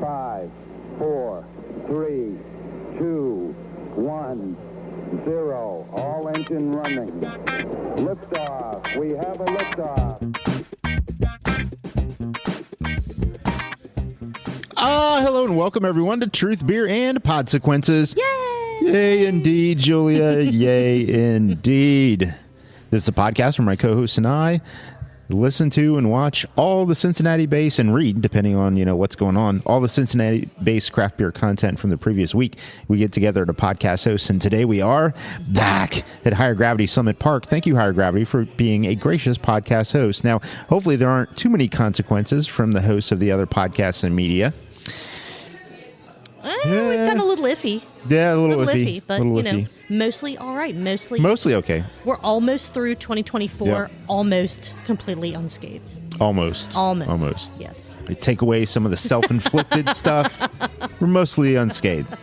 5, 4, 3, 2, 1, 0. All engine running. Liftoff. We have a liftoff. Hello and welcome everyone to Truth, Beer, and Podsequences. Yay! Yay indeed, Julia. Yay indeed. This is a podcast where my co-hosts and I listen to and watch all the Cincinnati-based and read, depending on, what's going on, all the Cincinnati-based craft beer content from the previous week. We get together to podcast hosts, and today we are back at Higher Gravity Summit Park. Thank you, Higher Gravity, for being a gracious podcast host. Now, hopefully there aren't too many consequences from the hosts of the other podcasts and media. We've got a little iffy. Yeah, a little iffy. But, iffy. Mostly all right. Mostly okay. We're almost through 2024, almost completely unscathed. Almost. Yes. We take away some of the self-inflicted stuff. We're mostly unscathed.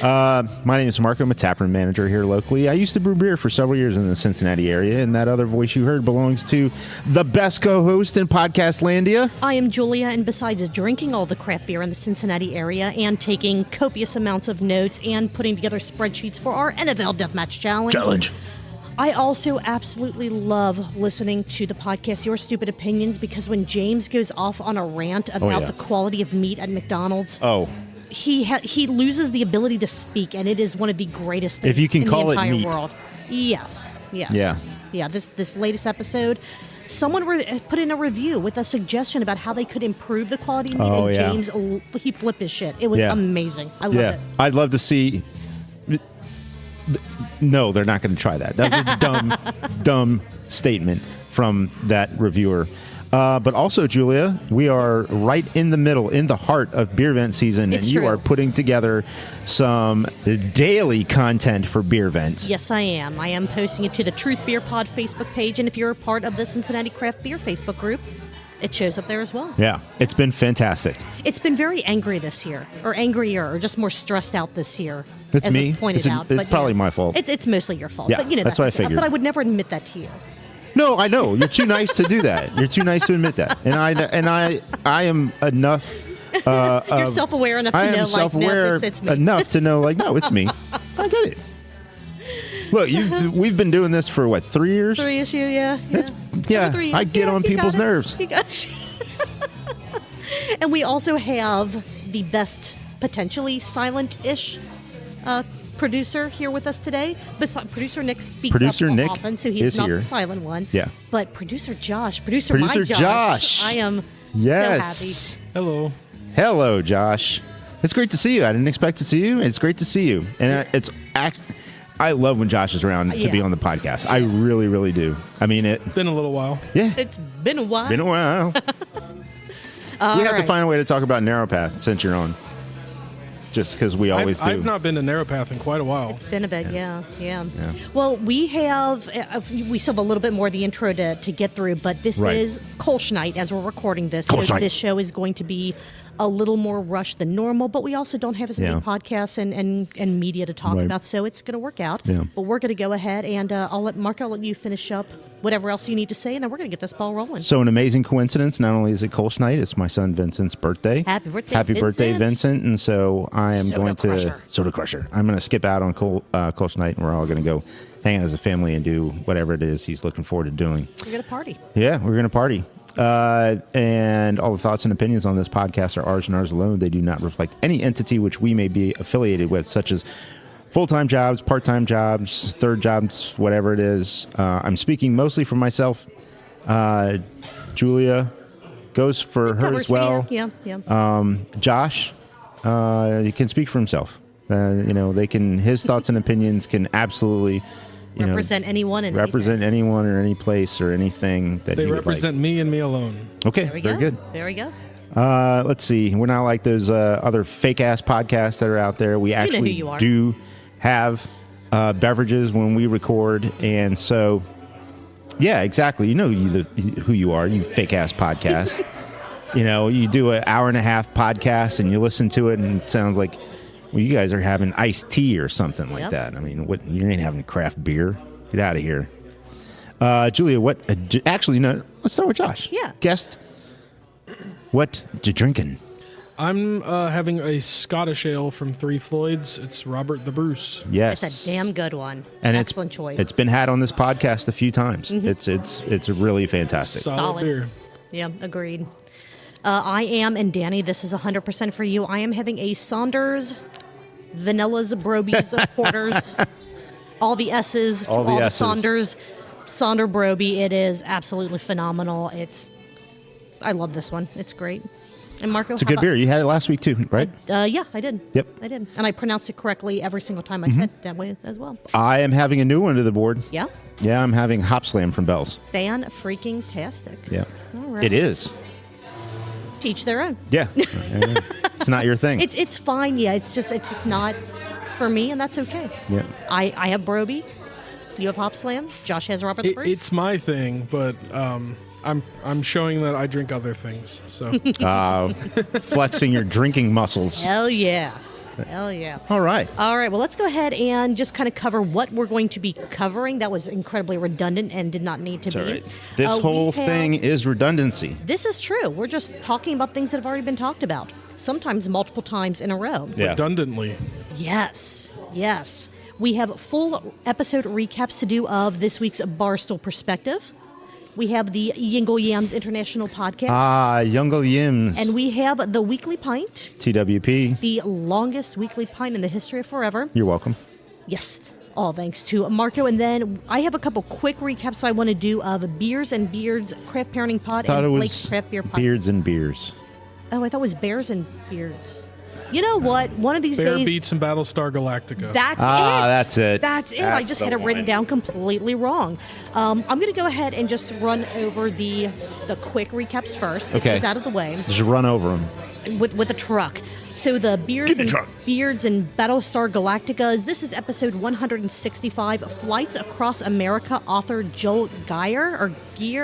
My name is Mark. I'm a taproom manager here locally. I used to brew beer for several years in the Cincinnati area, and that other voice you heard belongs to the best co-host in Podcastlandia. I am Julia, and besides drinking all the craft beer in the Cincinnati area and taking copious amounts of notes and putting together spreadsheets for our NFL Deathmatch Challenge. I also absolutely love listening to the podcast Your Stupid Opinions, because when James goes off on a rant about the quality of meat at McDonald's, he loses the ability to speak, and it is one of the greatest things if you can in call the entire it meat. world. Yes. Yeah. This latest episode, someone put in a review with a suggestion about how they could improve the quality of meat, and James, he flipped his shit. It was amazing. I loved it. I'd love to see. No, they're not going to try that. That was a dumb statement from that reviewer. But also, Julia, we are right in the middle, in the heart of Beervent season, and you are putting together some daily content for Beervent. Yes, I am. I am posting it to the Truth Beer Pod Facebook page, and if you're a part of the Cincinnati Craft Beer Facebook group, it shows up there as well. Yeah, it's been fantastic. It's been very angry this year, or angrier, or just more stressed out this year. It's as me. Was pointed out. It's probably my fault. It's mostly your fault. Yeah, but that's what I figured. But I would never admit that to you. No, I know. You're too nice to do that. You're too nice to admit that. And I am enough. You're self-aware enough to know. I am self-aware it's me. enough to know, no, it's me. I get it. Look, we've been doing this for what, 3 years? 3 issue, yeah. 3 years. I get on people's nerves. He got you. And we also have the best, potentially silent-ish producer here with us today. Producer Nick speaks up Nick often, so he's not the silent one. Yeah. But Producer Josh. I am so happy. Hello, Josh. It's great to see you. I didn't expect to see you. It's great to see you. And I love when Josh is around to be on the podcast. I really, really do. I mean, it's been a little while. Yeah. It's been a while. We have to find a way to talk about Narrow Path since you're on. Just because we always do. I've not been to Narrow Path in quite a while. It's been a bit, yeah. Well, we still have a little bit more of the intro to get through, but this is Kolsch night as we're recording this. So this show is going to be a little more rushed than normal, but we also don't have as many podcasts and media to talk about, so it's going to work out. Yeah. But we're going to go ahead, and I'll let you finish up whatever else you need to say, and then we're going to get this ball rolling. So an amazing coincidence, not only is it Kolsch night, it's my son Vincent's birthday. Happy birthday, Happy birthday, Vincent. And so I am Soda Crusher. I'm going to skip out on Kolsch night, and we're all going to go hang out as a family and do whatever it is he's looking forward to doing. We're going to party. Yeah, we're going to party. And all the thoughts and opinions on this podcast are ours and ours alone. They do not reflect any entity which we may be affiliated with, such as full-time jobs, part-time jobs, third jobs, whatever it is. I'm speaking mostly for myself. Julia goes for her as well. Josh, he can speak for himself. His thoughts and opinions can absolutely represent anyone and anyone or any place or anything that they you represent would like. me and me alone. Okay, very good. There we go. Let's see. We're not like those other fake ass podcasts that are out there. We actually do have beverages when we record, and so yeah, exactly. You know who you are. You fake ass podcast. You do an hour and a half podcast, and you listen to it, and it sounds like. Well, you guys are having iced tea or something like that. I mean, what? You ain't having craft beer. Get out of here. Julia, what? Actually, no. Let's start with Josh. Yeah. Guest, what you drinking? I'm having a Scottish ale from Three Floyds. It's Robert the Bruce. Yes. It's a damn good one. And excellent choice. It's been had on this podcast a few times. It's really fantastic. Solid beer. Yeah, agreed. I am, and Danny, this is 100% for you. I am having a Saunders, Vanillas, Brobies, Porters, all the S's, all the Saunders, Saunder Broby. It is absolutely phenomenal. I love this one. It's great. And Marco, it's a good beer. You had it last week too, right? Yeah, I did. Yep. I did. And I pronounced it correctly every single time I said it that way as well. I am having a new one to the board. Yeah? Yeah, I'm having Hop Slam from Bell's. Fan-freaking-tastic. Yeah. All right. It is. Teach their own. Yeah. It's not your thing. It's fine. Yeah, it's just not for me, and that's okay. Yeah. I have Broby. You have Hop Slam. Josh has Robert the Bruce. It's my thing, but I'm showing that I drink other things. So flexing your drinking muscles. Hell yeah. Hell yeah. All right. Well, let's go ahead and just kind of cover what we're going to be covering. That was incredibly redundant and did not need to be. Right. This whole thing is redundancy. This is true. We're just talking about things that have already been talked about, sometimes multiple times in a row. Yeah. Redundantly. Yes. We have full episode recaps to do of this week's Barstool Perspective. We have the Yingle Yams International Podcast. Yingle Yams. And we have the Weekly Pint. TWP. The longest weekly pint in the history of forever. You're welcome. Yes. All thanks to Marco. And then I have a couple quick recaps I want to do of Beers and Beards Craft Parenting Pod and Blake's Craft Beer Pod. Beards and Beers. Oh, I thought it was Bears and Beards. You know what? One of these Bear days... Beats and Battlestar Galactica. That's it. That's it. I just had it written down completely wrong. I'm going to go ahead and just run over the quick recaps first. Get those out of the way. Just run over them. With a truck. So the Beards and Battlestar Galactica, this is episode 165, Flights Across America, author Joel Geyer.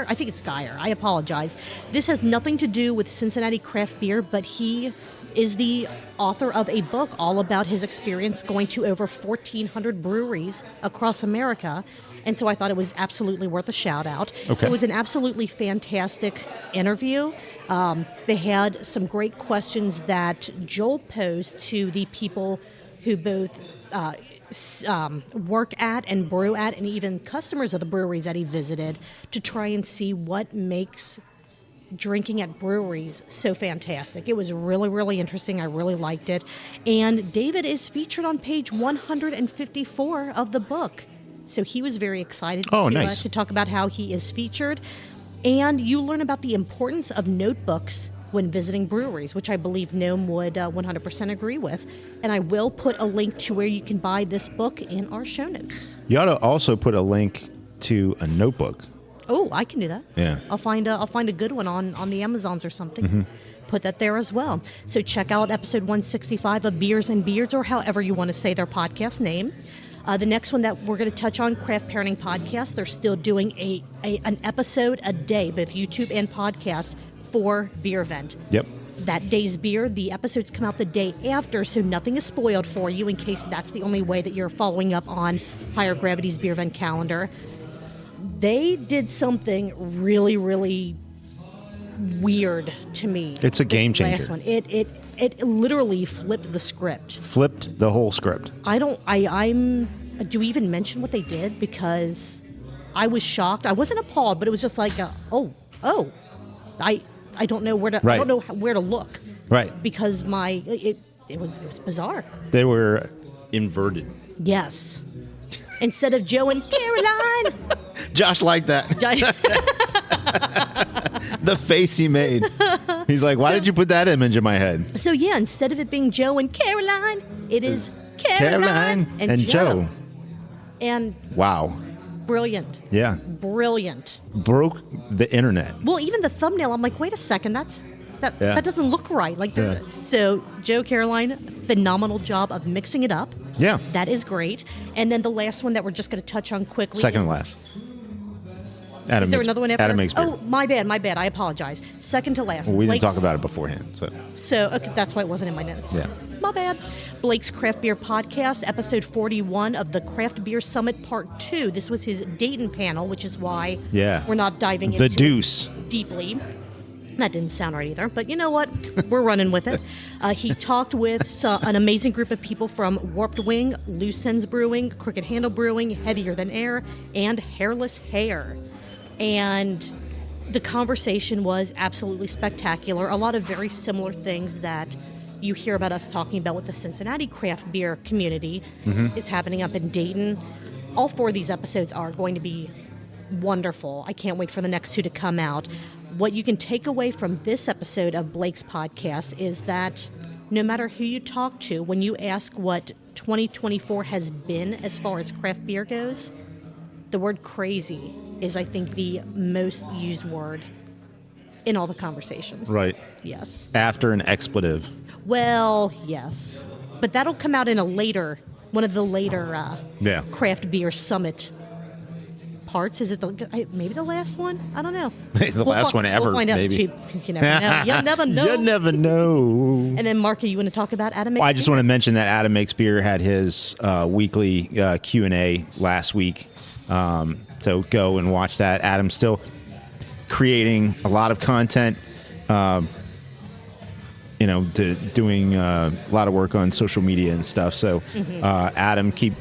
I think it's Geyer. I apologize. This has nothing to do with Cincinnati craft beer, but he is the author of a book all about his experience going to over 1,400 breweries across America. And so I thought it was absolutely worth a shout out. Okay. It was an absolutely fantastic interview. They had some great questions that Joel posed to the people who both work at and brew at, and even customers of the breweries that he visited, to try and see what makes drinking at breweries so fantastic. It was really, really interesting. I really liked it. And David is featured on page 154 of the book. So he was very excited to talk about how he is featured. And you learn about the importance of notebooks when visiting breweries, which I believe Gnome would 100% agree with. And I will put a link to where you can buy this book in our show notes. You ought to also put a link to a notebook. Oh, I can do that. Yeah. I'll find a good one on the Amazons or something. Put that there as well. So check out episode 165 of Beers and Beards, or however you want to say their podcast name. The next one that we're going to touch on, Craft Parenting Podcast, they're still doing an episode a day, both YouTube and podcast, for Beervent. Yep. That day's beer, the episodes come out the day after, so nothing is spoiled for you in case that's the only way that you're following up on Higher Gravity's Beervent calendar. They did something really, really weird to me. It's a game changer. Last one. It literally flipped the script. Flipped the whole script. Do we even mention what they did? Because I was shocked. I wasn't appalled, but it was just like, I don't know where to. Right. I don't know where to look. Right. Because it was bizarre. They were inverted. Yes. Instead of Joe and Caroline. Josh liked that. The face he made. He's like, why did you put that image in my head? So yeah, instead of it being Joe and Caroline, it is Caroline and Joe. And wow. Brilliant. Yeah. Brilliant. Broke the internet. Well, even the thumbnail, I'm like, wait a second, that doesn't look right. So Joe, Caroline, phenomenal job of mixing it up. Yeah. That is great. And then the last one that we're just going to touch on quickly. Second to last. Adam is there another one after? Adam makes beer. Oh, my bad. I apologize. Second to last. Well, we didn't talk about it beforehand. So okay, that's why it wasn't in my notes. Yeah. My bad. Blake's Craft Beer Podcast, episode 41 of the Craft Beer Summit Part 2. This was his Dayton panel, which is why we're not diving into Deuce. it deeply. That didn't sound right either, but you know what? We're running with it. He talked with an amazing group of people from Warped Wing, Loose Ends Brewing, Crooked Handle Brewing, Heavier Than Air, and Hairless Hair. And the conversation was absolutely spectacular. A lot of very similar things that you hear about us talking about with the Cincinnati craft beer community is happening up in Dayton. All 4 of these episodes are going to be wonderful. I can't wait for the next 2 to come out. What you can take away from this episode of Blake's podcast is that no matter who you talk to, when you ask what 2024 has been as far as craft beer goes, the word crazy is, I think, the most used word in all the conversations. Right. Yes. After an expletive. Well, yes. But that'll come out in one of the later craft beer summit parts. Is it maybe the last one? I don't know. Last one ever, we'll find out. maybe. You never know. You never know. You never know. And then, Marky, you want to talk about Adam Makes Well, I just want to mention that Adam Makes Beer had his weekly Q&A last week. So go and watch that. Adam's still creating a lot of content, doing a lot of work on social media and stuff. So, Adam, keep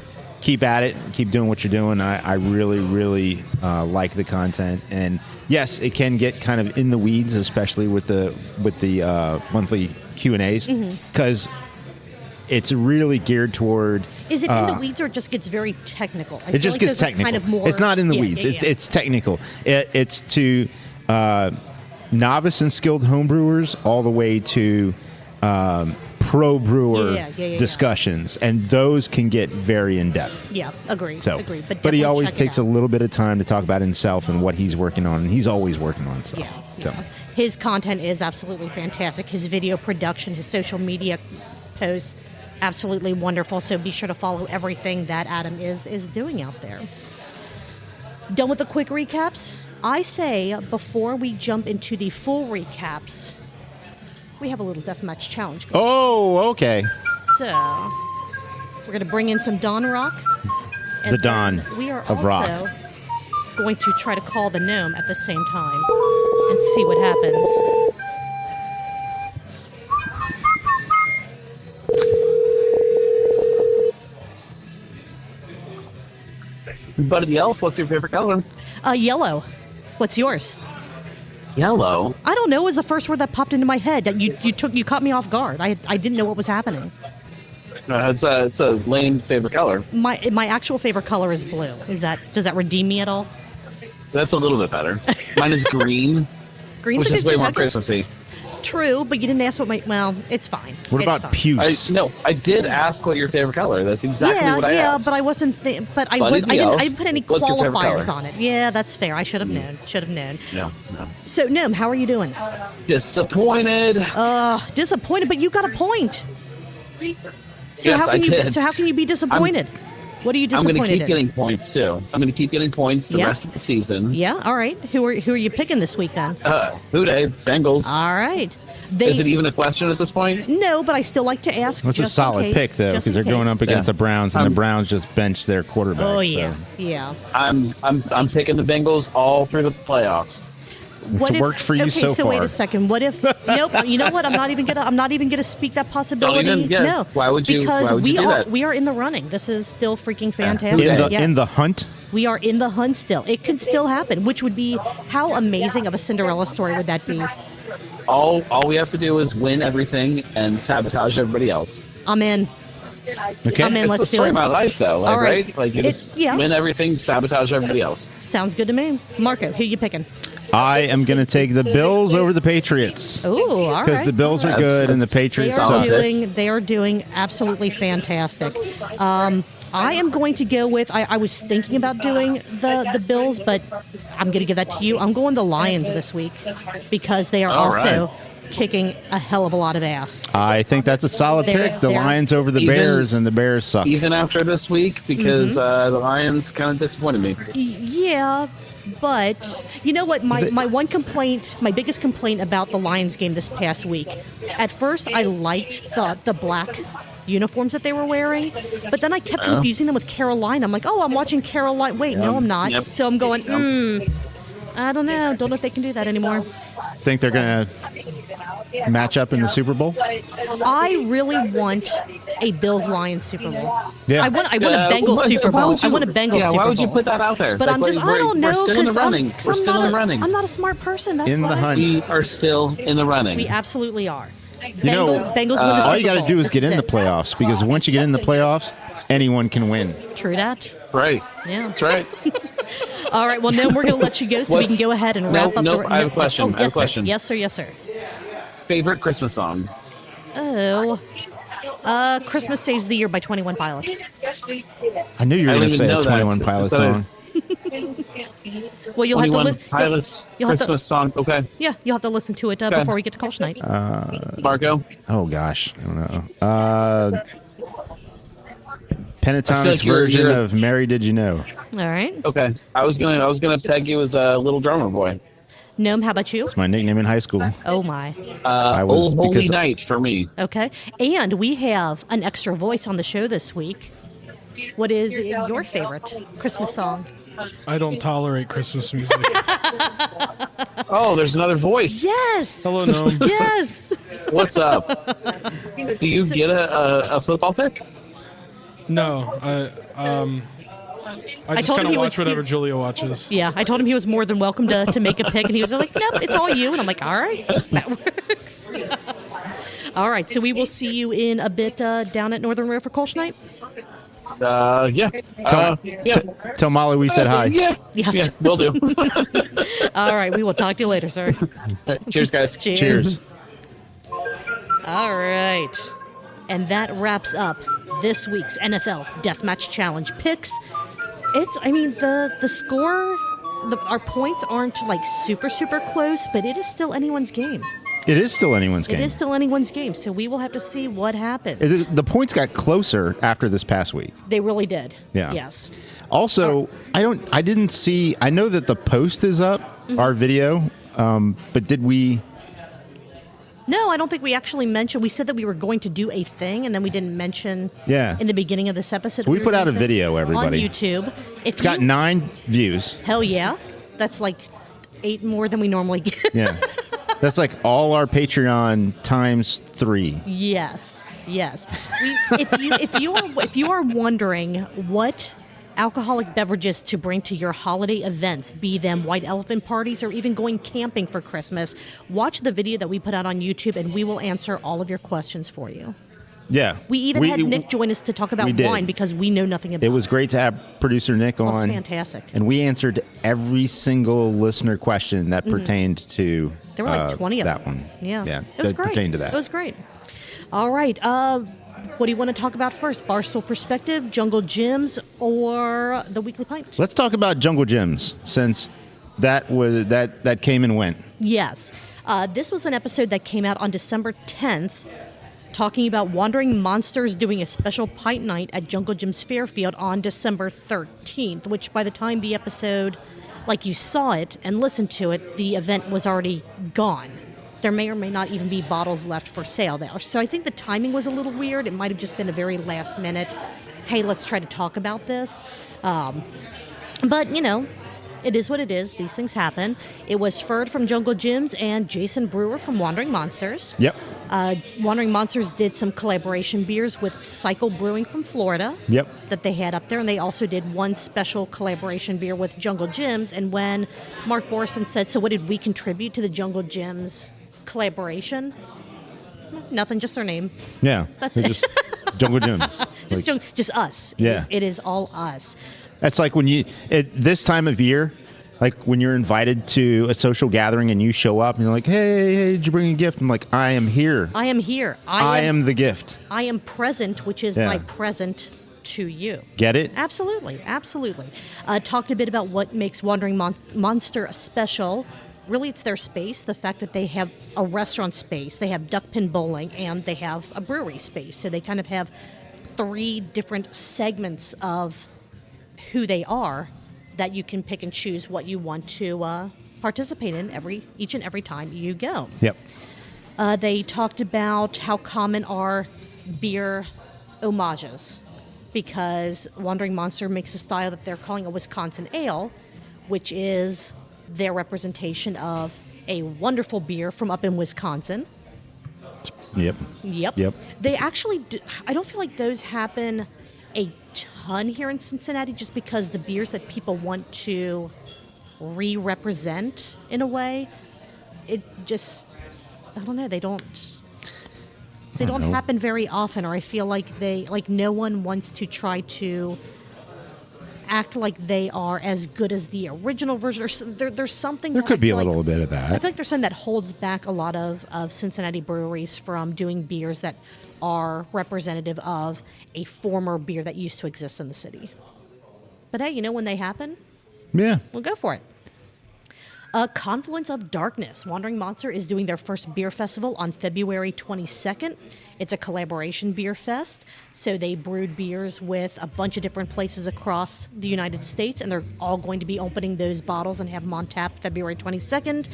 at it. Keep doing what you're doing. I really, really like the content. And yes, it can get kind of in the weeds, especially with the monthly Q&As, because it's really geared toward. Is it in the weeds, or it just gets very technical? It just gets technical. Kind of more, it's not in the weeds. It's technical. It's to novice and skilled homebrewers all the way to pro brewer discussions, and those can get very in depth. Yeah, agree. But he always takes a little bit of time to talk about himself and what he's working on, and he's always working on stuff. Yeah. His content is absolutely fantastic. His video production, his social media posts, absolutely wonderful. So be sure to follow everything that Adam is doing out there. Done with the quick recaps? I say before we jump into the full recaps, we have a little deathmatch challenge going. Oh, okay. So we're going to bring in some Dawn Rock. The Dawn we are of Rock. Going to try to call the Gnome at the same time and see what happens. Buddy the Elf, what's your favorite color? Yellow. What's yours? Yellow. I don't know. It was the first word that popped into my head. You caught me off guard. I didn't know what was happening. It's a lame favorite color. My actual favorite color is blue. Does that redeem me at all? That's a little bit better. Mine is green. Green's which is way more Christmassy. True, but you didn't ask what my. Well, it's fine. What about puce? I did ask what your favorite color. That's exactly what I asked. Yeah, but I wasn't. I didn't put any qualifiers on it. Yeah, that's fair. I should have known. No. So, Gnome, how are you doing? Disappointed. Disappointed, but you got a point. So yes, I did. So how can you be disappointed? What are you disappointed in? I'm going to keep getting points too. I'm going to keep getting points the rest of the season. Yeah. All right. Who are you picking this week then? Who Dey? Bengals. All right. Is it even a question at this point? No, but I still like to ask. It's a solid pick though, because they're going up against the Browns, and the Browns just benched their quarterback. Oh yeah, so. yeah. I'm picking the Bengals all through the playoffs. It's worked for you so far. So wait a second. What if? Nope. You know what? I'm not even gonna speak that possibility. No. Why would you? Because why would you do that? We are in the running. This is still freaking fantastic. In the hunt. We are in the hunt still. It could still happen, which would be how amazing of a Cinderella story would that be? All we have to do is win everything and sabotage everybody else. I'm in. Okay. I'm in. It's Let's the do story it. of my life, though. Like, right? Like you just win everything, sabotage everybody else. Sounds good to me. Marco, who you picking? I am going to take the Bills over the Patriots. Ooh, all right. Because the Bills are good and the Patriots suck. They are doing absolutely fantastic. I am going to go with. I was thinking about doing the Bills, but I'm going to give that to you. I'm going the Lions this week because they are also kicking a hell of a lot of ass. I think that's a solid pick. The Lions over the Bears, and the Bears suck. Even after this week, because the Lions kind of disappointed me. Yeah, but you know what? My biggest complaint about the Lions game this past week, at first I liked the black uniforms that they were wearing, but then I kept confusing them with Carolina. I'm like, oh, I'm watching Carolina. Wait, no, I'm not. Yep. So I'm going, I don't know. Don't know if they can do that anymore. Think they're going to match up in the Super Bowl? I really want a Bills-Lions Super Bowl. Yeah. I want a Bengals Super Bowl. I want a Bengals Super Bowl. Yeah, why would you put that out there? But I don't know. We're still in the running. We're still in the running. I'm not a smart person. That's in why. the hunt. We are still in the running. We absolutely are. Bengals win the Super Bowl. All you got to do is get in the playoffs, because once you get in the playoffs, anyone can win. True that. Right. Yeah. That's right. All right. Well, no, we're going to let you go so we can go ahead and wrap up. I have a question. Yes, sir. Yes, sir. Yes, sir. Favorite Christmas song? Oh. Christmas Saves the Year by 21 Pilots. I knew you were going to say a 21 Pilots song. Well, you'll have to listen. Pilots Christmas song. Okay. Yeah, you'll have to listen to it before we get to Kolsch night. Marco? Oh, gosh. I don't know. Pentatonic version of Mary Did You Know. All right. Okay. I was gonna peg you as a little drummer boy. Gnome, how about you? It's my nickname in high school. Oh, my. Old Holy Night for me. Okay. And we have an extra voice on the show this week. What is your favorite Christmas song? I don't tolerate Christmas music. Oh, there's another voice. Yes. Hello, Gnome. Yes. What's up? Do you get a football pick? No, I just kind of watch whatever Julia watches. Yeah, I told him he was more than welcome to make a pick, and he was like, nope, it's all you. And I'm like, all right, that works. All right, so we will see you in a bit down at Northern Row for Kolsch night. Yeah. Tell Molly we said hi. Yeah, will do. All right, we will talk to you later, sir. Right, cheers, guys. Cheers. All right. And that wraps up this week's NFL Deathmatch Challenge picks. The score, our points aren't like super, super close, but it is still anyone's game. It is still anyone's game. It is still anyone's game, so we will have to see what happens. The points got closer after this past week. They really did. Yeah. Yes. Also, I didn't see, I know that the post is up, our video, but did we... No, I don't think we actually mentioned. We said that we were going to do a thing, and then we didn't mention in the beginning of this episode. We put out a video, everybody. On YouTube. It's got 9 views. Hell yeah. That's like 8 more than we normally get. Yeah. That's like all our Patreon times 3. Yes. If you are wondering what alcoholic beverages to bring to your holiday events, be them white elephant parties or even going camping for Christmas, watch the video that we put out on YouTube, and we will answer all of your questions for you. Yeah. We even had Nick join us to talk about wine because we know nothing about it. It was great to have producer Nick on. It was fantastic. And we answered every single lister question that pertained to there were like 20 of them. That one. Yeah. It was great. Pertained to that. It was great. All right. What do you want to talk about first? Barstool Perspective, Jungle Gyms, or the Weekly Pint? Let's talk about Jungle Gyms, since that came and went. Yes. This was an episode that came out on December 10th, talking about Wandering Monsters doing a special pint night at Jungle Gyms Fairfield on December 13th, which by the time the episode, like you saw it and listened to it, the event was already gone. There may or may not even be bottles left for sale there. So I think the timing was a little weird. It might have just been a very last minute, hey, let's try to talk about this. But, it is what it is. These things happen. It was Ferd from Jungle Gyms and Jason Brewer from Wandering Monsters. Yep. Wandering Monsters did some collaboration beers with Cycle Brewing from Florida. Yep. That they had up there. And they also did one special collaboration beer with Jungle Gyms. And when Mark Borison said, so what did we contribute to the Jungle Gyms collaboration? Nothing, just their name. Yeah. That's it. Just Jungle Gyms. Just us. Yeah. It is all us. That's like when this time of year, like when you're invited to a social gathering and you show up and you're like, hey, did you bring a gift? I'm like, I am here. I am here. I am the gift. I am present, which is my present to you. Get it? Absolutely. Talked a bit about what makes Wandering Monster special. Really, it's their space, the fact that they have a restaurant space, they have duck pin bowling, and they have a brewery space. So they kind of have 3 different segments of who they are that you can pick and choose what you want to participate in each and every time you go. Yep. They talked about how common are beer homages, because Wandering Monster makes a style that they're calling a Wisconsin ale, which is their representation of a wonderful beer from up in Wisconsin. Yep. They actually I don't feel like those happen a ton here in Cincinnati, just because the beers that people want to re-represent in a way, it just, I don't know, they don't happen very often, or I feel like no one wants to try to act like they are as good as the original version. Or there's something. There could be a little bit of that. I feel like there's something that holds back a lot of Cincinnati breweries from doing beers that are representative of a former beer that used to exist in the city. But hey, when they happen, yeah, we'll go for it. Confluence of Darkness. Wandering Monster is doing their first beer festival on February 22nd. It's a collaboration beer fest. So they brewed beers with a bunch of different places across the United States, and they're all going to be opening those bottles and have them on tap February 22nd.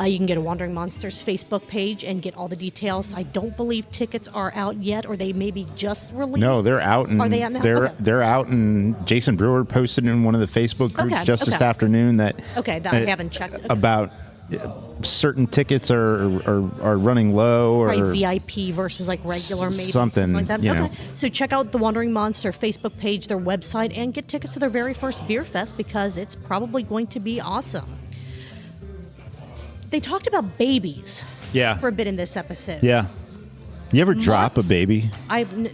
You can go to Wandering Monster's Facebook page and get all the details. I don't believe tickets are out yet, or they may be just released. No, they're out. Are they out now? They're out, and Jason Brewer posted in one of the Facebook groups this afternoon that I haven't checked. About certain tickets are running low, or VIP versus like regular, maybe something like that. Okay, so check out the Wandering Monster Facebook page, their website, and get tickets to their very first beer fest, because it's probably going to be awesome. They talked about babies for a bit in this episode. Yeah. You ever drop a baby?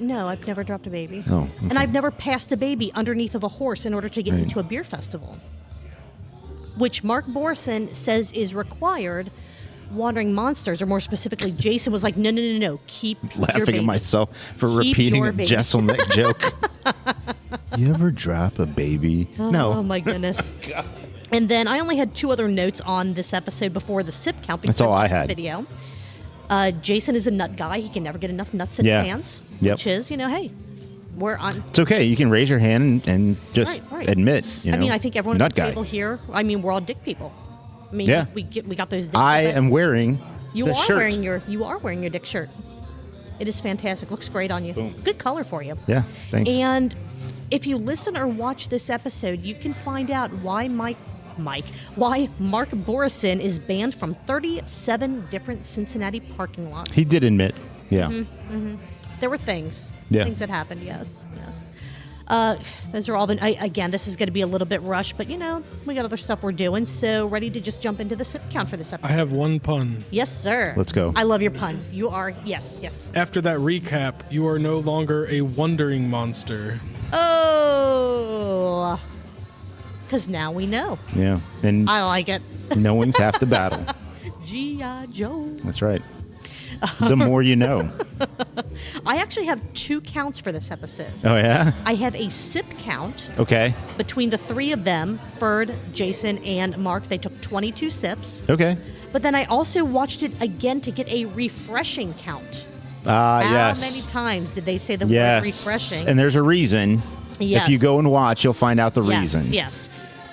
No, I've never dropped a baby. Oh, okay. And I've never passed a baby underneath of a horse in order to get into a beer festival, which Mark Borson says is required. Wandering Monsters, or more specifically, Jason was like, no, keep laughing your baby. at myself for repeating a Jesselnick joke. You ever drop a baby? No. Oh, my goodness. God. And then I only had 2 other notes on this episode before the sip count. That's all I had. Video. Jason is a nut guy. He can never get enough nuts in his hands. Yep. Which is, hey, we're on. It's okay. You can raise your hand and just admit. I think everyone at the table here, we're all dick people. We got those dicks. I am wearing you the are shirt. wearing your dick shirt. It is fantastic. Looks great on you. Boom. Good color for you. Yeah, thanks. And if you listen or watch this episode, you can find out why Mark Borison is banned from 37 different Cincinnati parking lots. He did admit, There were things that happened, yes. Those are all again, this is going to be a little bit rushed, but we got other stuff we're doing, so ready to just jump into the sip count for this episode. I have one pun. Yes, sir. Let's go. I love your puns. You are, yes. After that recap, you are no longer a wandering monster. Oh, because now we know. Yeah, and I like it. No one's half the battle. G.I. Joe. That's right. The more you know. I actually have 2 counts for this episode. Oh, yeah? I have a sip count. Okay. Between the 3 of them, Ferd, Jason, and Mark. They took 22 sips. Okay. But then I also watched it again to get a refreshing count. Yes. How many times did they say the word refreshing? And there's a reason. Yes. If you go and watch, you'll find out the reason. Yes.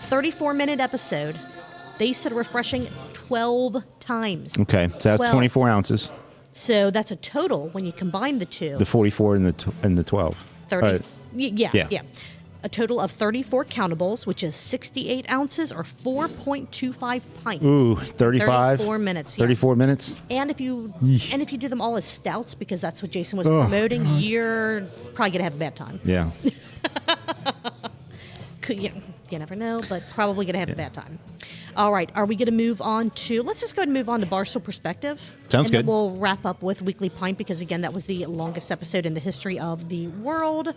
34-minute episode. They said refreshing 12 times. Okay. So that's 12. 24 ounces. So that's a total, when you combine the 2. The 44 and the 12. 30. Yeah. A total of 34 countables, which is 68 ounces or 4.25 pints. Ooh, 35? 34 minutes. 34 minutes? And if you do them all as stouts, because that's what Jason was promoting, you're probably going to have a bad time. Yeah. You never know, but probably going to have a bad time. All right, are we going to move on to... Let's just go ahead and move on to Barstool Perspective. Sounds good. And then we'll wrap up with Weekly Pint, because, again, that was the longest episode in the history of the world.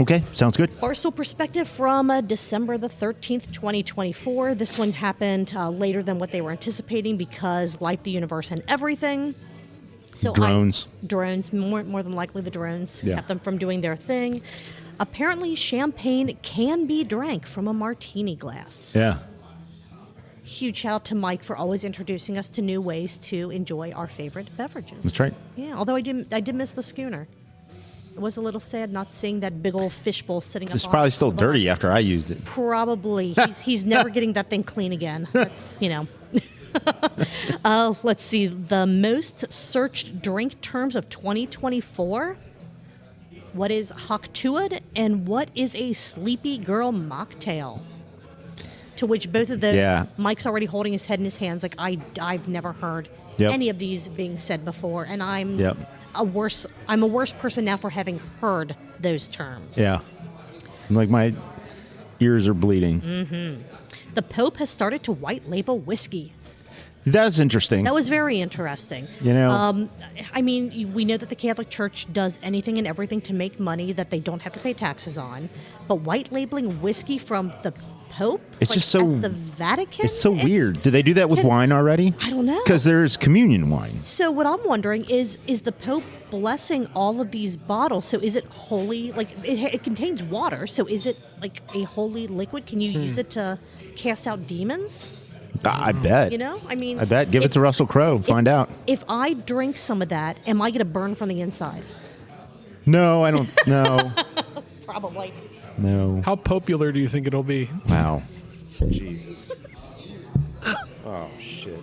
Okay, sounds good. Barstool Perspective from December the 13th, 2024. This one happened later than what they were anticipating, because Life, the Universe, and Everything. So drones, more than likely the drones kept them from doing their thing. Apparently, champagne can be drank from a martini glass. Yeah. Huge shout out to Mike for always introducing us to new ways to enjoy our favorite beverages. That's right. Yeah, although I did miss the schooner. It was a little sad not seeing that big old fishbowl sitting up. It's probably still dirty after I used it. Probably. He's never getting that thing clean again. That's, let's see. The most searched drink terms of 2024. What is Hocktuad and what is a Sleepy Girl mocktail? To which both of those, Yeah. Mike's already holding his head in his hands. Like I've never heard Yep. any of these being said before, and I'm Yep. I'm a worse person now for having heard those terms. Yeah. Like my ears are bleeding. The Pope has started to white label whiskey. That's interesting. That was very interesting. You know, I mean, we know that the Catholic Church does anything and everything to make money that they don't have to pay taxes on. But white labeling whiskey from the Pope, It's just so at the Vatican. it's so weird. Did they do that with wine already? I don't know. Because there's communion wine. So what I'm wondering is the Pope blessing all of these bottles? So is it holy? Like it contains water. So is it like a holy liquid? Can you use it to cast out demons? I bet. You know, I mean, I bet. Give it to Russell Crowe. Find out. If I drink some of that, am I going to burn from the inside? No, I don't. No. Probably. No. How popular do you think it'll be? Wow. Jesus. Oh, shit.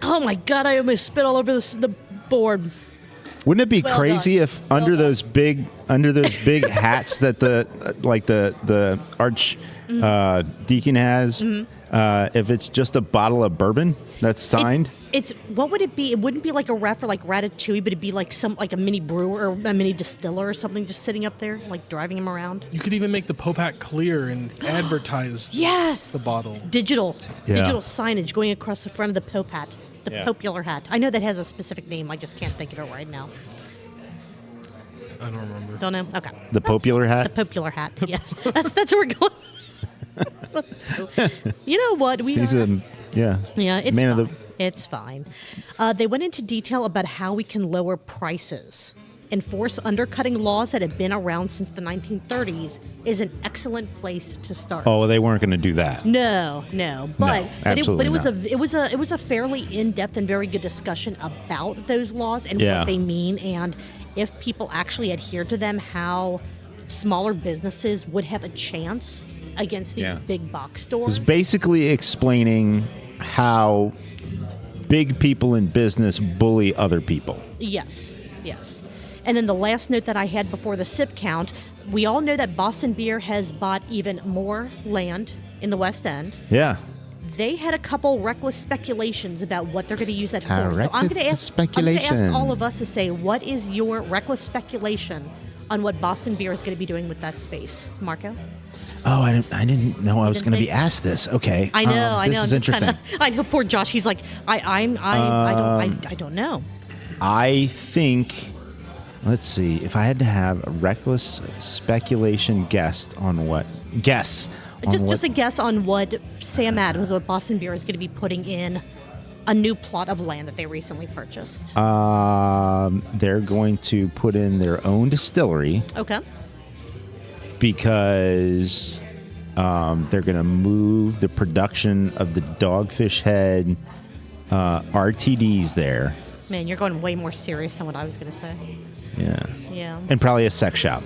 Oh my God! I almost spit all over the board. Wouldn't it be Well crazy done. if under those big hats that the arch deacon has, if it's just a bottle of bourbon that's signed? It's what would it be? It wouldn't be like a ref or like Ratatouille, but it'd be like a mini brewer or a mini distiller or something, just sitting up there, like driving him around. You could even make the Pope hat clear and advertise Yes, the bottle. digital Yeah. signage going across the front of the Pope hat, the Yeah. pope-ular hat. I know that has a specific name. I just can't think of it right now. I don't remember. Don't know. Okay, The pope-ular hat? the pope-ular hat. Yes, that's where we're going. You know what? He's a Yeah, it's man fine. of the. It's fine. They went into detail about how we can lower prices. Enforce undercutting laws that have been around since the 1930s is an excellent place to start. Oh, they weren't going to do that. No, but absolutely not. it was a fairly in-depth and very good discussion about those laws and Yeah. what they mean, and if people actually adhere to them, how smaller businesses would have a chance against these Yeah. big box It stores. was basically explaining how big people in business bully other people. Yes. And then the last note that I had before the sip count, we all know that Boston Beer has bought even more land in the West End. Yeah. They had a couple reckless speculations about what they're going to use that for. So I'm Reckless going to ask speculation. all of us to say, what is your reckless speculation on what Boston Beer is going to be doing with that space? Marco? Oh, I didn't know I was didn't going to be think- asked this. Okay. I know. This is I'm just interesting. I know. Poor Josh. He's like, I don't know. I think. Let's see. If I had to have a reckless speculation guess on what. Just a guess on what Sam Adams, what Boston Beer is going to be putting in a new plot of land that they recently purchased. They're going to put in their own distillery Okay. because they're going to move the production of the Dogfish Head RTDs there. Man, you're going way more serious than what I was going to say. Yeah. Yeah. And probably a sex shop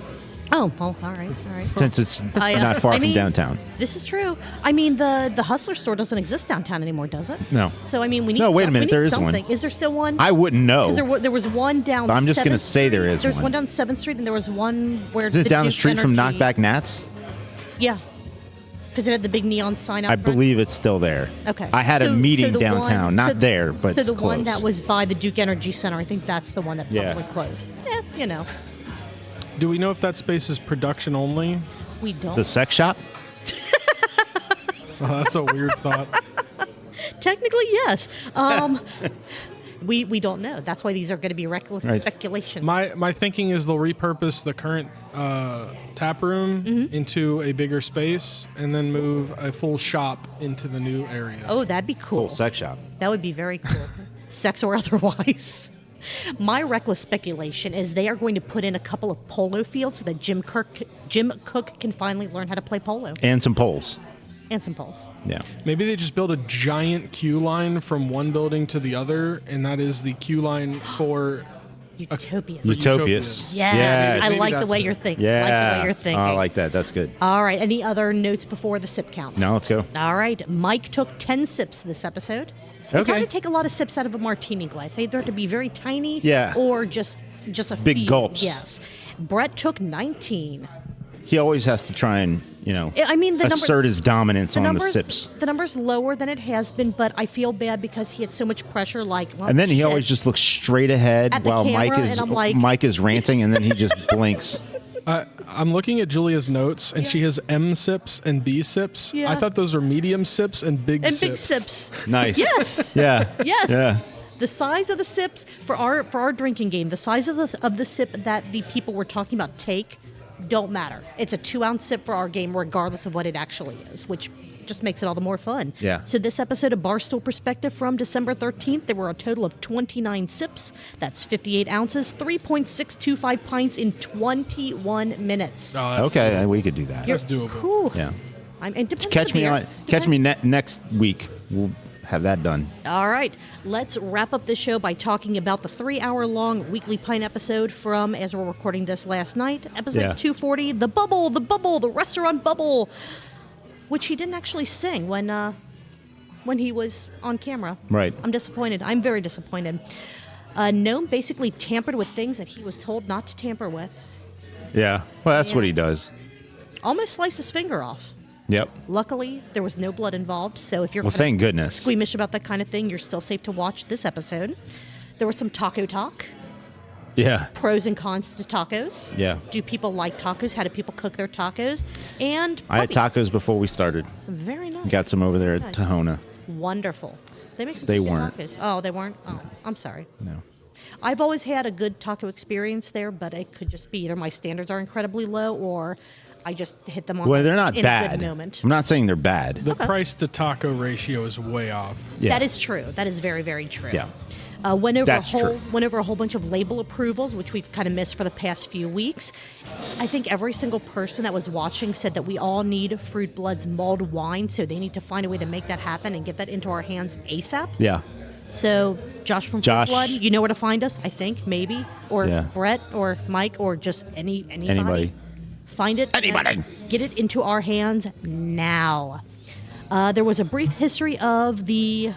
Oh, well, all right. since it's not far from downtown. This is true. I mean, the Hustler store doesn't exist downtown anymore, does it? No. So, I mean, we need No, wait a some- minute, we need there is something. one. Is there still one? I wouldn't know. 'Cause there was one down I'm just gonna 7th say there Street. is There's one. one down 7th Street, and there was one where Is it down the Duke street from Energy- Knockback Nats? Yeah. Because it had the big neon sign out I front. believe it's still there. Okay. I had a So- meeting so the downtown, one- not so- there, but So the it's one close. that was by the Duke Energy Center, I think that's the one that Yeah. probably closed. You know, Do we know if that space is production only? we don't. The sex shop? Oh, that's a weird thought. Technically, yes. We don't know. That's why these are going to be reckless Right. speculation. My thinking is they'll repurpose the current tap room Mm-hmm. into a bigger space and then move a full shop into the new area. Oh, that'd be cool. Sex shop. That would be very cool. Sex or otherwise. My reckless speculation is they are going to put in a couple of polo fields so that Jim Cook can finally learn how to play polo And some poles. and some poles. Yeah. Maybe they just build a giant queue line from one building to the other, and that is the queue line for Utopia. Utopias. Yes. Yeah. I Maybe like the that's way it. you're thinking. Yeah. I like the way you're thinking. Oh, I like that. That's good. All right. Any other notes before the sip count? Now let's go. All right. Mike took 10 sips this episode. It's Okay. hard to take a lot of sips out of a martini glass. They either have to be very tiny Yeah. or just a Big few. gulps. Yes. Brett took 19. He always has to try and, I mean, assert his dominance on the sips. The number's lower than it has been, but I feel bad because he had so much pressure. And then he always just looks straight ahead at the while camera, Mike is ranting, and then he just blinks. I'm looking at Julia's notes, and she has M sips and B sips. Yeah. I thought those were medium sips and big sips. Big sips. Nice. Yes. Yeah. Yes. Yeah. The size of the sips for our drinking game, the size of the sip that the people we're talking about take, don't matter. It's a 2-ounce sip for our game, regardless of what it actually is, which just makes it all the more fun. Yeah. So this episode of Barstool Perspective from December 13th, there were a total of 29 sips. That's 58 ounces, 3.625 pints in 21 minutes. Oh, Okay, we could do that. That's doable. Whew. Yeah. And depends Catch on the me beer. next week. We'll have that done. All right, let's wrap up this show by talking about the 3-hour-long Weekly Pint episode from, as we're recording this last night, episode 240, The Bubble, the restaurant bubble, which he didn't actually sing when he was on camera. Right. I'm disappointed. I'm very disappointed. Gnome basically tampered with things that he was told not to tamper with. Yeah. Well, that's what he does. Almost sliced his finger off. Yep. Luckily, there was no blood involved, so if you're Thank goodness. squeamish about that kind of thing, you're still safe to watch this episode. There was some taco talk, Yeah. pros and cons to tacos. Yeah. Do people like tacos? How do people cook their tacos? And I had puppies. tacos before we started. Very nice. Got some over there at Good. Tahona. Wonderful. They make some They pretty good weren't. tacos. Oh, they weren't? Oh, I'm sorry. No. I've always had a good taco experience there, but it could just be either my standards are incredibly low or I just hit them on Well, they're not in a bad. good moment. I'm not saying they're bad. The price to taco ratio is way off. Yeah. That is true. That is very, very true. Yeah. Went over That's true. a whole bunch of label approvals, which we've kind of missed for the past few weeks. I think every single person that was watching said that we all need Fruit Blood's mulled wine, so they need to find a way to make that happen and get that into our hands ASAP. Yeah. So, Josh from Josh. Fruit Blood, you know where to find us, I think, maybe. Or Yeah. Brett or Mike or just anybody. Anybody. Find it. Anybody. Get it into our hands now. There was a brief history of the...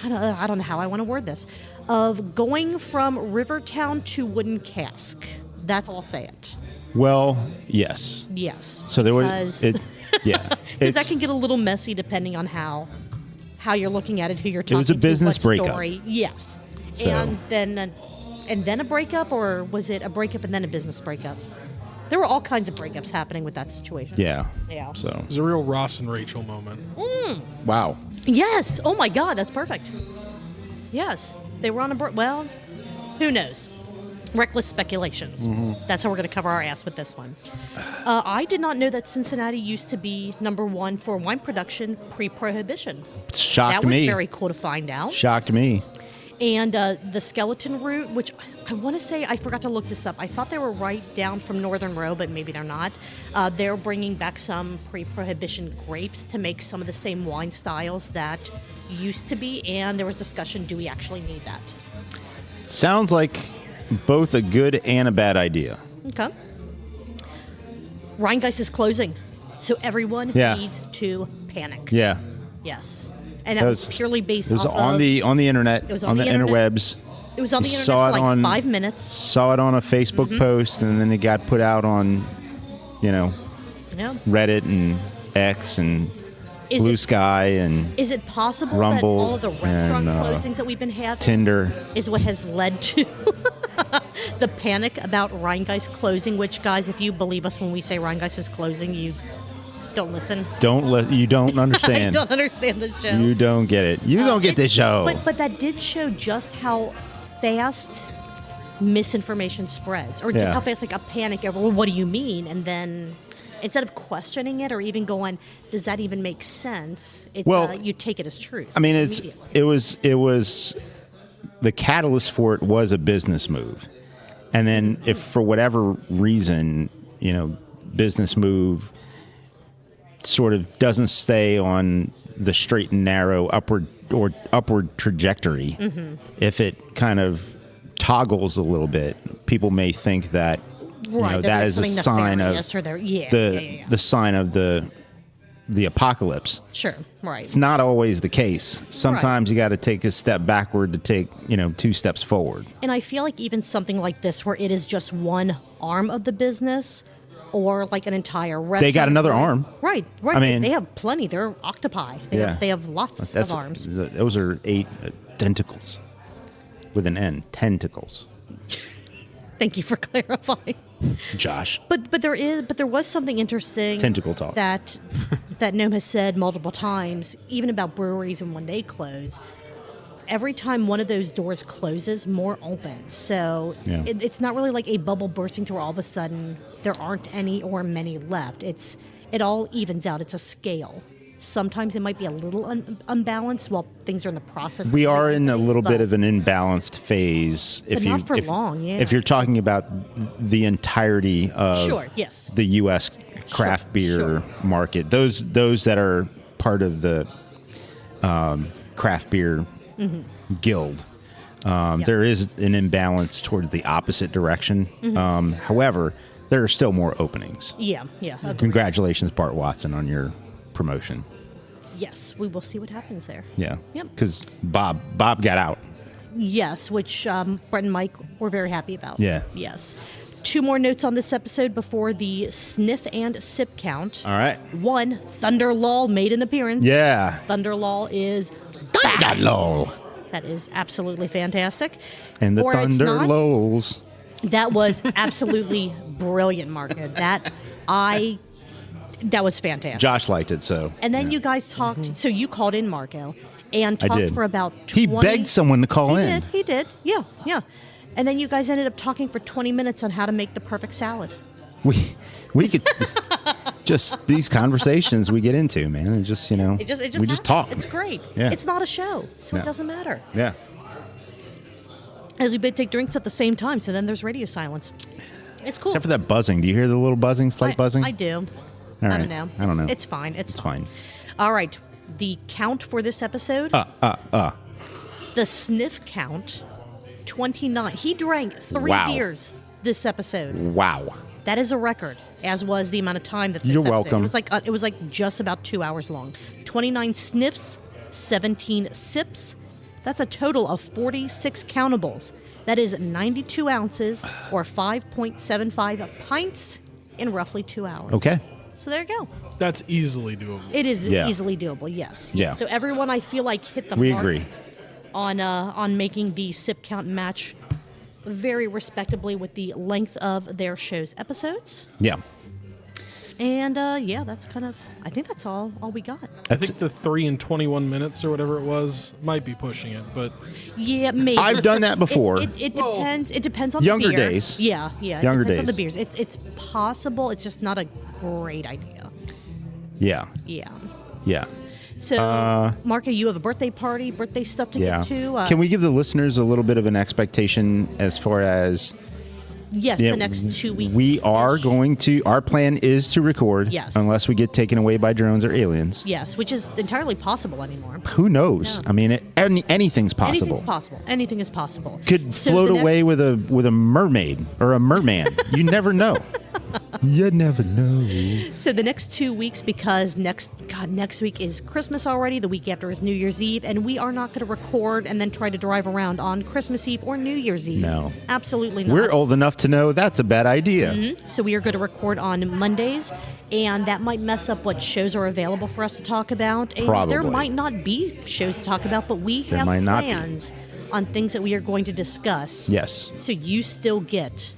I don't know how I want to word this. Of going from Rivertown to Wooden Cask. That's all I'll say it. Well, yes. Yes. So there was... Yeah. Because that can get a little messy depending on how you're looking at it, who you're talking to. It was a business what breakup. Story. Yes. So- And then a breakup, or was it a breakup and then a business breakup? There were all kinds of breakups happening with that situation. Yeah. Yeah. So, It was a real Ross and Rachel moment. wow. Yes. Oh my God, that's perfect. Yes. They were on a well, who knows? Reckless speculations. Mm-hmm. That's how we're going to cover our ass with this one. I did not know that Cincinnati used to be #1 for wine production pre-prohibition. Shocked That was me. very cool to find out. Shocked me. And the skeleton root, which I want to say, I forgot to look this up. I thought they were right down from Northern Row, but maybe they're not. They're bringing back some pre-prohibition grapes to make some of the same wine styles that used to be. And there was discussion, do we actually need that? Sounds like both a good and a bad idea. Okay. Rhinegeist is closing, so everyone Yeah. needs to panic. Yeah. Yes. And that was purely based It was off on of... the internet. It was on on the the internet. interwebs. It was on the You internet saw for it like on- 5 minutes. Saw it on a Facebook post, and then it got put out on, Yeah. Reddit and X and Is Blue it- Sky and Is it possible Rumble that all of the restaurant and, closings that we've been having Tinder. is what has led to the panic about Rhinegeist closing? Which, guys, if you believe us when we say Rhinegeist is closing, you don't listen. You don't I understand. don't understand the show. You don't get it. You don't get this show. But that did show just how fast misinformation spreads, or just Yeah. how fast like a panic over. Well, what do you mean? And then instead of questioning it or even going, does that even make sense? It's you take it as truth. I mean, immediately. it was the catalyst for it was a business move, and then if for whatever reason, business move sort of doesn't stay on the straight and narrow upward trajectory, if it kind of toggles a little bit, people may think that Right, that is a sign of nefarious or they're- the sign of the the apocalypse. Sure, right. It's not always the case. Sometimes you got to take a step backward to take, 2 steps forward. And I feel like even something like this, where it is just one arm of the business, or like an entire restaurant. They got another arm. Right. I mean, they have plenty. They're octopi. They have lots of arms. Those are 8 tentacles with an N. Tentacles. Thank you for clarifying, Josh. But there was something interesting. Tentacle talk. That Gnome has said multiple times, even about breweries and when they close. Every time one of those doors closes, more opens. So it's not really like a bubble bursting to where all of a sudden there aren't any or many left. It all evens out. It's a scale. Sometimes it might be a little unbalanced while things are in the process. We are in a little bit of an imbalanced phase. But not for long, yeah. If you're talking about the entirety of the U.S. craft beer market, those that are part of the craft beer guild, there is an imbalance towards the opposite direction. However, there are still more openings. Yeah. Agreed. Congratulations, Bart Watson, on your promotion. Yes, we will see what happens there. Yeah. Yep. Because Bob got out. Yes, which Brett and Mike were very happy about. Yeah. Yes. 2 more notes on this episode before the sniff and sip count. All right. 1, Thunder Lull made an appearance. Yeah. Thunder Lull is Thunder Lull. That is absolutely fantastic. And the Or it's Thunder not. Lulls. That was absolutely brilliant, Marco. That was fantastic. Josh liked it, so. And then you guys talked. So you called in, Marco, and talked for about 20. He begged someone to call in. He did. Yeah. And then you guys ended up talking for 20 minutes on how to make the perfect salad. We could just these conversations we get into, man. And just we happens. just talk. It's great. Yeah. It's not a show, so it doesn't matter. Yeah. As we take drinks at the same time, so then there's radio silence. It's cool. Except for that buzzing. Do you hear the little buzzing, slight buzzing? I do. All I right. don't know. It's fine. It's fine. All right. The count for this episode. The sniff count, 29. He drank 3 beers this episode. Wow. That is a record, as was the amount of time that this You're episode. welcome. It was like just about 2 hours long. 29 sniffs, 17 sips. That's a total of 46 countables. That is 92 ounces or 5.75 pints in roughly 2 hours. Okay. So there you go. That's easily doable. It is easily doable, yes. Yeah. So everyone, I feel like, hit the We mark agree. on making the sip count match very respectably with the length of their show's episodes. Yeah. And that's I think that's all we got. I think the 3 and 21 minutes or whatever it was might be pushing it, but Yeah, maybe. I've done that before. It depends. It depends on Younger the beer. days. Yeah. Younger it depends on the days. beers. It's possible. It's just not a great idea. Yeah. Yeah. So, Marco, you have a birthday stuff to get to. Can we give the listeners a little bit of an expectation as far as... Yes, the next 2 weeks. We are going to... Our plan is to record. Yes. Unless we get taken away by drones or aliens. Yes, which is entirely possible anymore. Who knows? Yeah. I mean, anything's possible. Anything is possible. Could float away with a mermaid or a merman. You never know. You never know. So the next 2 weeks, because next week is Christmas already. The week after is New Year's Eve, and we are not going to record and then try to drive around on Christmas Eve or New Year's Eve. No. Absolutely not. We're old enough to know that's a bad idea. Mm-hmm. So we are going to record on Mondays, and that might mess up what shows are available for us to talk about. And Probably. there might not be shows to talk about, but we have might not be. plans on things that we are going to discuss. Yes. So you still get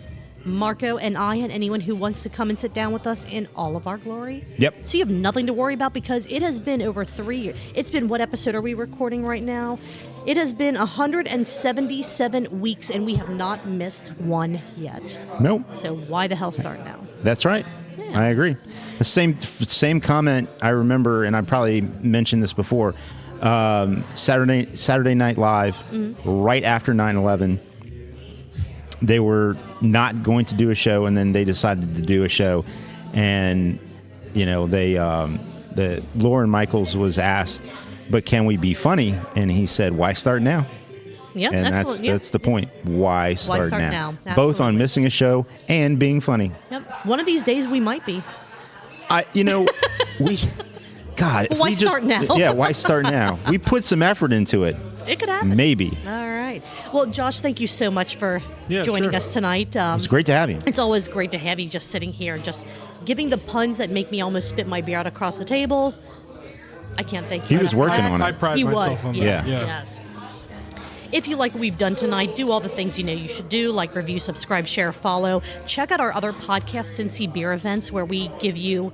Marco and I and anyone who wants to come and sit down with us in all of our glory. Yep. So you have nothing to worry about because it has been over 3 years. It's been, what episode are we recording right now? It has been 177 weeks and we have not missed one yet. Nope. So why the hell start now? That's right. Yeah. I agree. The same comment I remember, and I probably mentioned this before. Saturday Night Live, right after 9/11. They were not going to do a show, and then they decided to do a show, and the Lauren Michaels was asked, "But can we be funny?" And he said, "Why start now?" Yeah, and excellent. that's the point. Why start now? Both on Absolutely. missing a show and being funny. Yep. One of these days we might be. God, Well, why start now? Yeah, why start now? We put some effort into it. It could happen. Maybe. All right. Well, Josh, thank you so much for joining us tonight. It's great to have you. It's always great to have you just sitting here and just giving the puns that make me almost spit my beer out across the table. I can't thank you. He was working on it. I pride myself on that. Yes, Yeah. yes. If you like what we've done tonight, do all the things you know you should do, like review, subscribe, share, follow. Check out our other podcast, Cincy Beer Events, where we give you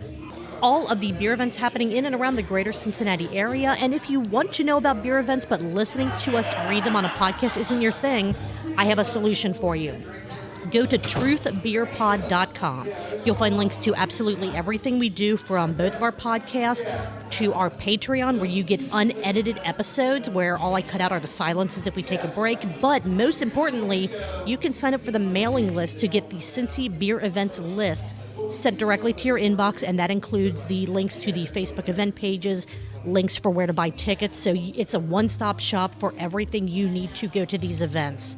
all of the beer events happening in and around the greater Cincinnati area. And if you want to know about beer events, but listening to us read them on a podcast isn't your thing, I have a solution for you. Go to truthbeerpod.com. You'll find links to absolutely everything we do, from both of our podcasts to our Patreon, where you get unedited episodes where all I cut out are the silences if we take a break. But most importantly, you can sign up for the mailing list to get the Cincy Beer Events list sent directly to your inbox, and that includes the links to the Facebook event pages, links for where to buy tickets. So it's a one-stop shop for everything you need to go to these events.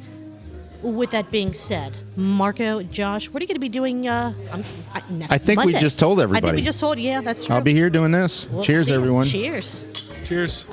With that being said, Marco, Josh, what are you going to be doing next I think Monday? we just told everybody. I think we just told, yeah, that's true. I'll be here doing this. We'll Cheers, see you. everyone. Cheers. Cheers.